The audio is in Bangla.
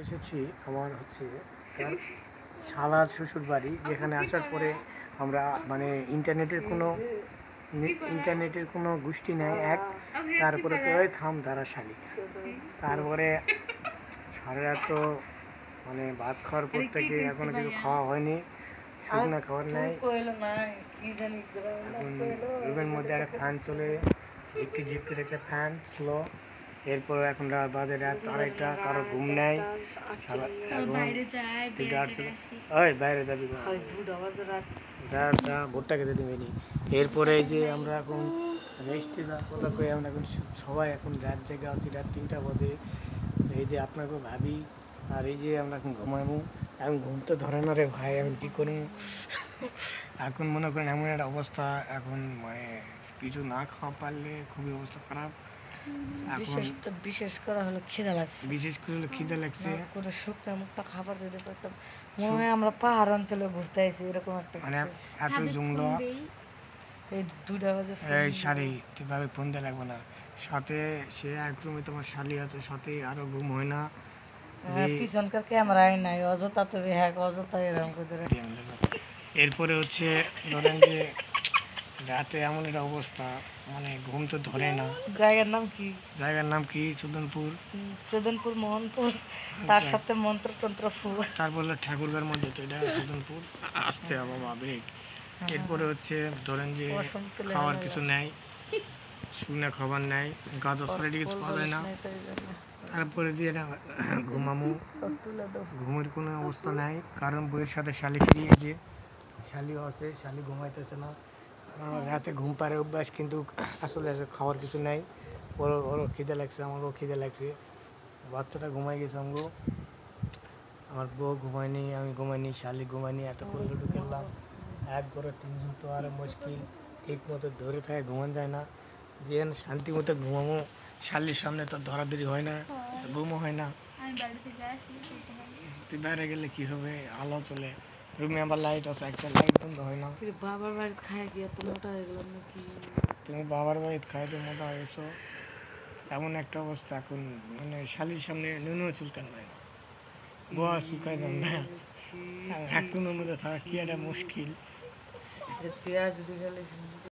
এসেছি আমার হচ্ছে তার শালার শ্বশুর বাড়ি, যেখানে আসার পরে আমরা মানে ইন্টারনেটের কোনো গোষ্ঠী নেই এক। তারপরে তো ওই থাম ধারা শালি, তারপরে সারা রাত তো মানে ভাত খাওয়ার পর থেকে এখনো কিছু খাওয়া হয়নি, শুকনো খাবার নেই। এখন রুমের মধ্যে একটা ফ্যান চলে, ঝিপকে ঝিপকে একটা ফ্যান ছিল। এরপর এখন রাত বাজে রাত আড়াইটা, কারো ঘুম নেই। ওই বাইরে যাবি ভুট্টা খেতে দিবি। এরপরে এই যে আমরা এখন রেস্টে কথা কই, আমরা এখন সবাই এখন রাত জায়গা হচ্ছে, রাত 3টা বাজে। এই যে আপনাকেও ভাবি, আর এই যে আমরা এখন ঘুমাবো। এখন ঘুম তো ধরে না রে ভাই, এখন কী করবো। এখন মনে করেন এমন একটা অবস্থা, এখন মানে কিছু না খাওয়া পারলে খুবই অবস্থা খারাপ। বিশেষ করে হলো খিদা লাগছে, করে শুকনো মুখটা খাবার যদি করতাম, মনে হয় আমরা পাহাড় অঞ্চলে ঘুরতে আইছি এরকম একটা মানে এত জঙ্গল। এই 2টা বাজে এই শাড়ি ঠিকভাবে ফোন দিয়ে লাগবে না, সাথে সে এক রুমে তোমার শালি আছে, সাথে আরো ঘুম হয় না। পিছনকার ক্যামেরাই নাই, অযথা তুমি হ্যাঁ অযথা এরকম করে। এরপরে হচ্ছে ধরেন যে রাতে এমন একটা অবস্থা, মানে ঘুম তো ধরে না। জায়গার নাম কি? চোদনপুর মোহনপুর, তার সাথে মন্ত্রতন্ত্র ফু। তারপর ঠাকুরগার মধ্যে তো এটা চোদনপুর আসতে হবে ব্রেক। এরপরে হচ্ছে ধরেন যে খাওয়ার কিছু নেই, শুকনো খাবার নেই, গাঁজা সাইডে কিছু পাওয়া যায় না। তারপরে যে ঘুমামু, ঘুমের কোনো অবস্থা নাই, কারণ বইয়ের সাথে শালি ফিরিয়েছে, শালিও আছে, শালি ঘুমাইতেছে না। রাতে ঘুম পাড়ে অভ্যাস, কিন্তু আসলে খাওয়ার কিছু নাই। ওরও খিদে লাগছে, আমাকেও খিদে লাগছে। বাচ্চাটা ঘুমাই গেছে, আমার বউ ঘুমায়নি, আমি ঘুমাইনি, শালি ঘুমায়নি। এতক্ষণ লুডো খেললাম, এক ঘরে 3জন তো আরও মুশকিল, ঠিক মতো ধরে থাকে ঘুমান যায় না। যে শান্তি মতো ঘুমামো, শালির সামনে তো ধরাধরি হয় না, ঘুমও হয় না। তুই বাইরে গেলে কি হবে, আলো চলে, রুমে আবার লাইট আছে, একটা লাইট বন্ধ হয় না। বাবার বাড়িতে খায় কি এত মোটা হয়ে গেলাম নাকি? তুমি বাবার বাড়িতে খাইতে মোটা হয়েছো, এমন একটা অবস্থা। এখন মানে শালির সামনে নুনও চুলকান হয় না, গোয়া শুকাই যান না, এক রুমের মধ্যে থাকা কি একটা মুশকিল।